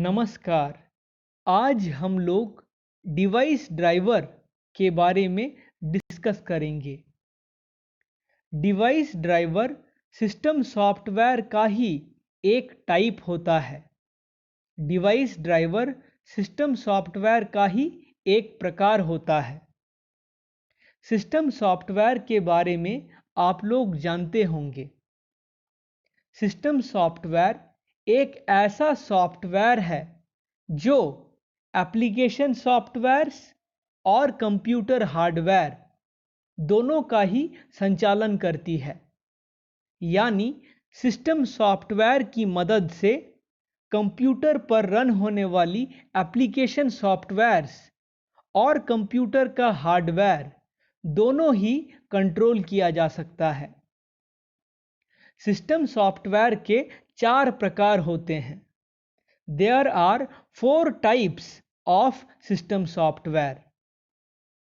नमस्कार। आज हम लोग डिवाइस ड्राइवर के बारे में डिस्कस करेंगे। डिवाइस ड्राइवर सिस्टम सॉफ्टवेयर का ही एक टाइप होता है। डिवाइस ड्राइवर सिस्टम सॉफ्टवेयर का ही एक प्रकार होता है। सिस्टम सॉफ्टवेयर के बारे में आप लोग जानते होंगे। सिस्टम सॉफ्टवेयर एक ऐसा सॉफ्टवेयर है जो एप्लीकेशन सॉफ्टवेयर्स और कंप्यूटर हार्डवेयर दोनों का ही संचालन करती है। यानी सिस्टम सॉफ्टवेयर की मदद से कंप्यूटर पर रन होने वाली एप्लीकेशन सॉफ्टवेयर्स और कंप्यूटर का हार्डवेयर दोनों ही कंट्रोल किया जा सकता है। सिस्टम सॉफ्टवेयर के 4 प्रकार होते हैं। There are 4 types of system software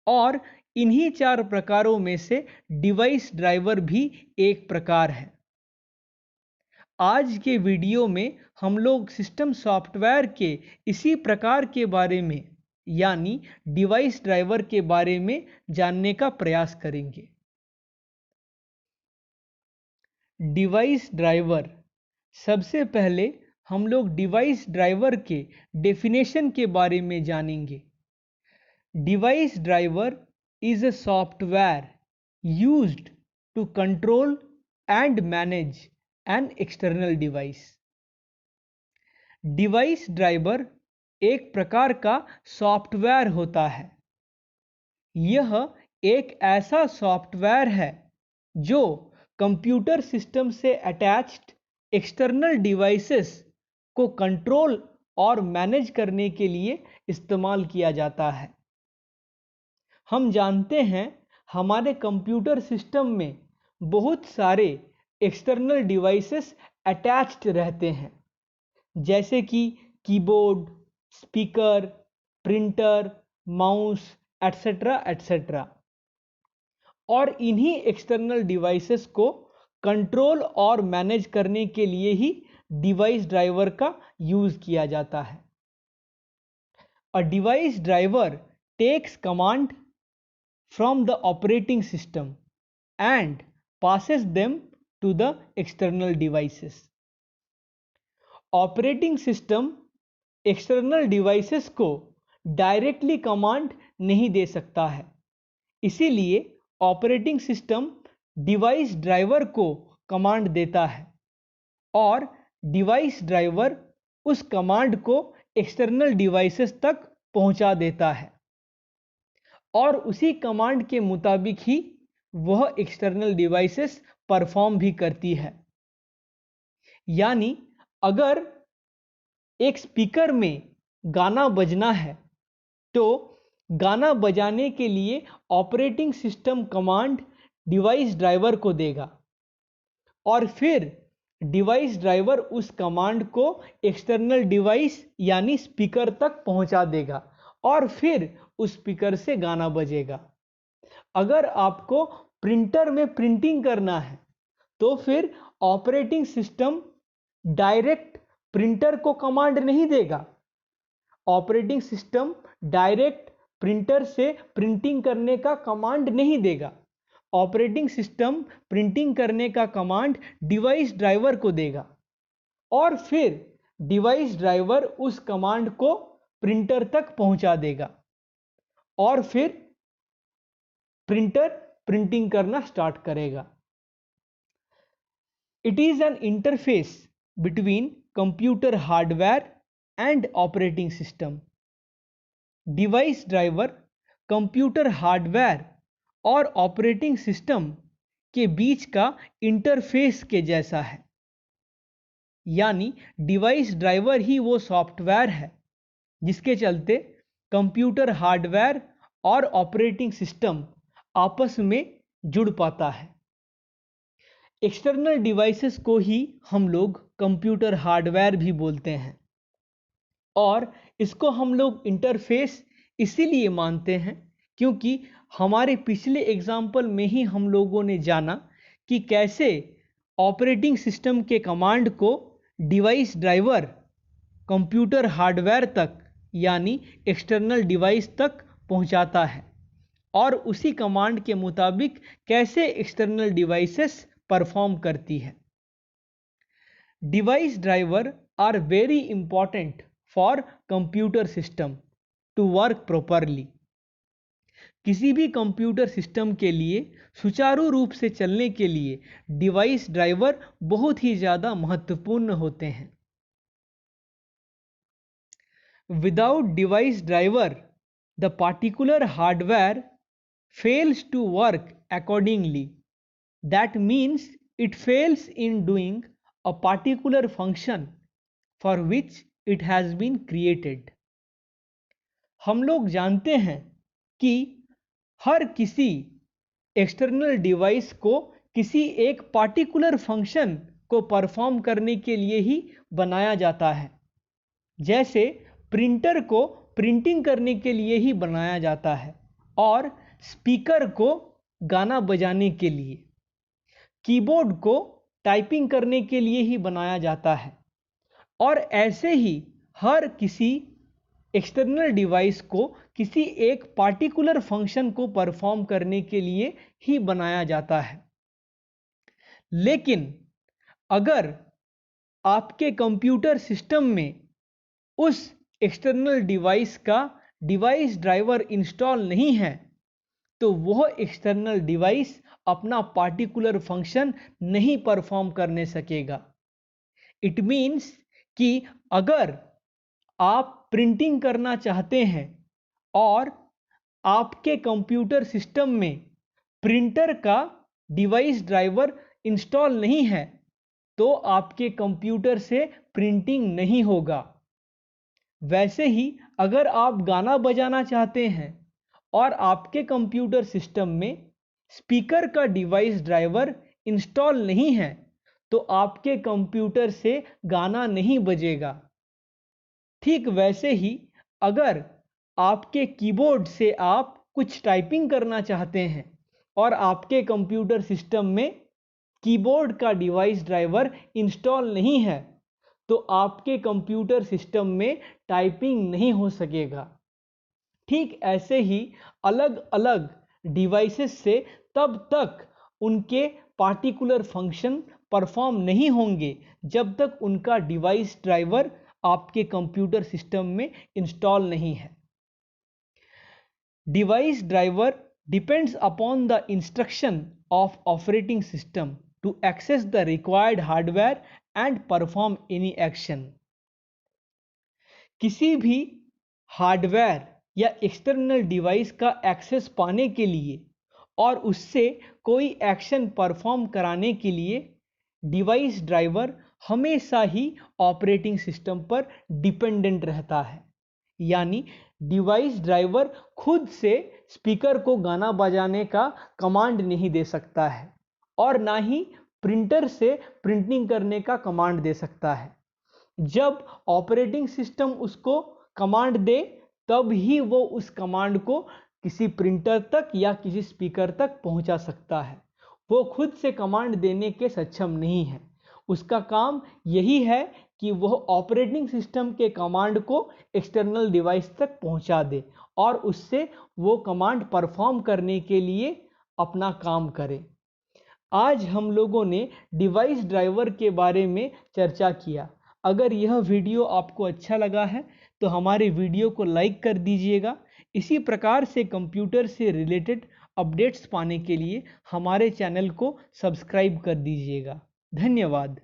और इन्हीं 4 प्रकारों में से डिवाइस ड्राइवर भी एक प्रकार है। आज के वीडियो में हम लोग सिस्टम सॉफ्टवेयर के इसी प्रकार के बारे में यानी डिवाइस ड्राइवर के बारे में जानने का प्रयास करेंगे। डिवाइस ड्राइवर, सबसे पहले हम लोग डिवाइस ड्राइवर के डेफिनेशन के बारे में जानेंगे। Device driver is a software used to control and manage an external device. Device driver एक प्रकार का सॉफ्टवेयर होता है। यह एक ऐसा सॉफ्टवेयर है जो कंप्यूटर सिस्टम से अटैच्ड एक्सटर्नल डिवाइसेस को कंट्रोल और मैनेज करने के लिए इस्तेमाल किया जाता है। हम जानते हैं हमारे कंप्यूटर सिस्टम में बहुत सारे एक्सटर्नल डिवाइसेस अटैच्ड रहते हैं, जैसे कि keyboard, speaker, printer, mouse etcetera etcetera. और इन्हीं एक्सटर्नल डिवाइसेस को कंट्रोल और मैनेज करने के लिए ही डिवाइस ड्राइवर का यूज किया जाता है। A device driver takes command from the operating system and passes them to the external devices. Operating system external devices को डायरेक्टली कमांड नहीं दे सकता है, इसीलिए ऑपरेटिंग सिस्टम डिवाइस ड्राइवर को कमांड देता है और डिवाइस ड्राइवर उस कमांड को एक्सटर्नल डिवाइसेस तक पहुंचा देता है और उसी कमांड के मुताबिक ही वह एक्सटर्नल डिवाइसेस परफॉर्म भी करती है। यानी अगर एक स्पीकर में गाना बजना है तो गाना बजाने के लिए operating system command device driver को देगा और फिर डिवाइस ड्राइवर उस कमांड को एक्सटर्नल डिवाइस यानी स्पीकर तक पहुंचा देगा और फिर उस स्पीकर से गाना बजेगा। अगर आपको प्रिंटर में प्रिंटिंग करना है तो फिर ऑपरेटिंग सिस्टम डायरेक्ट प्रिंटर को कमांड नहीं देगा। ऑपरेटिंग सिस्टम डायरेक्ट प्रिंटर से प्रिंटिंग करने का कमांड नहीं देगा। ऑपरेटिंग सिस्टम प्रिंटिंग करने का कमांड डिवाइस ड्राइवर को देगा और फिर डिवाइस ड्राइवर उस कमांड को प्रिंटर तक पहुंचा देगा और फिर प्रिंटर प्रिंटिंग करना स्टार्ट करेगा। It is an interface between computer hardware and operating system. Device driver computer hardware और ऑपरेटिंग सिस्टम के बीच का इंटरफेस के जैसा है। यानी डिवाइस ड्राइवर ही वो सॉफ्टवेयर है जिसके चलते कंप्यूटर हार्डवेयर और ऑपरेटिंग सिस्टम आपस में जुड़ पाता है। एक्सटर्नल डिवाइसेस को ही हम लोग कंप्यूटर हार्डवेयर भी बोलते हैं और इसको हम लोग इंटरफेस इसीलिए मानते हैं क्योंकि हमारे पिछले एग्जाम्पल में ही हम लोगों ने जाना कि कैसे ऑपरेटिंग सिस्टम के कमांड को डिवाइस ड्राइवर कंप्यूटर हार्डवेयर तक यानी एक्सटर्नल डिवाइस तक पहुंचाता है और उसी कमांड के मुताबिक कैसे एक्सटर्नल डिवाइसेस परफॉर्म करती है। Device driver are very important for computer system to work properly. किसी भी कंप्यूटर सिस्टम के लिए सुचारू रूप से चलने के लिए डिवाइस ड्राइवर बहुत ही ज़्यादा महत्वपूर्ण होते हैं। Without device driver, the particular hardware fails to work accordingly. That means it fails in doing a particular function for which it has been created. हम लोग जानते हैं कि हर किसी एक्सटर्नल डिवाइस को किसी एक पार्टिकुलर फंक्शन को परफॉर्म करने के लिए ही बनाया जाता है। जैसे प्रिंटर को प्रिंटिंग करने के लिए ही बनाया जाता है और स्पीकर को गाना बजाने के लिए, कीबोर्ड को टाइपिंग करने के लिए ही बनाया जाता है और ऐसे ही हर किसी एक्सटर्नल डिवाइस को किसी एक पार्टिकुलर फंक्शन को परफॉर्म करने के लिए ही बनाया जाता है। लेकिन अगर आपके कंप्यूटर सिस्टम में उस एक्सटर्नल डिवाइस का डिवाइस ड्राइवर इंस्टॉल नहीं है तो वह एक्सटर्नल डिवाइस अपना पार्टिकुलर फंक्शन नहीं परफॉर्म करने सकेगा। इट मीन्स कि अगर आप प्रिंटिंग करना चाहते हैं और आपके कंप्यूटर सिस्टम में प्रिंटर का डिवाइस ड्राइवर इंस्टॉल नहीं है तो आपके कंप्यूटर से प्रिंटिंग नहीं होगा। वैसे ही अगर आप गाना बजाना चाहते हैं और आपके कंप्यूटर सिस्टम में स्पीकर का डिवाइस ड्राइवर इंस्टॉल नहीं है तो आपके कंप्यूटर से गाना नहीं बजेगा। ठीक वैसे ही अगर आपके कीबोर्ड से आप कुछ टाइपिंग करना चाहते हैं और आपके कंप्यूटर सिस्टम में कीबोर्ड का डिवाइस ड्राइवर इंस्टॉल नहीं है तो आपके कंप्यूटर सिस्टम में टाइपिंग नहीं हो सकेगा। ठीक ऐसे ही अलग अलग डिवाइसेस से तब तक उनके पार्टिकुलर फंक्शन परफॉर्म नहीं होंगे जब तक उनका डिवाइस ड्राइवर आपके कंप्यूटर सिस्टम में इंस्टॉल नहीं है। Device driver depends upon the instruction of operating system to access the required hardware and perform any action. किसी भी हार्डवेयर या एक्सटर्नल डिवाइस का एक्सेस पाने के लिए और उससे कोई एक्शन परफॉर्म कराने के लिए डिवाइस ड्राइवर हमेशा ही ऑपरेटिंग सिस्टम पर डिपेंडेंट रहता है। यानी डिवाइस ड्राइवर खुद से स्पीकर को गाना बजाने का कमांड नहीं दे सकता है और ना ही प्रिंटर से प्रिंटिंग करने का कमांड दे सकता है। जब ऑपरेटिंग सिस्टम उसको कमांड दे तब ही वो उस कमांड को किसी प्रिंटर तक या किसी स्पीकर तक पहुंचा सकता है। वो खुद से कमांड देने के सक्षम नहीं है। उसका काम यही है कि वह ऑपरेटिंग सिस्टम के कमांड को एक्सटर्नल डिवाइस तक पहुंचा दे और उससे वो कमांड परफॉर्म करने के लिए अपना काम करे। आज हम लोगों ने डिवाइस ड्राइवर के बारे में चर्चा किया। अगर यह वीडियो आपको अच्छा लगा है तो हमारे वीडियो को लाइक कर दीजिएगा। इसी प्रकार से कंप्यूटर से रिलेटेड अपडेट्स पाने के लिए हमारे चैनल को सब्सक्राइब कर दीजिएगा। धन्यवाद।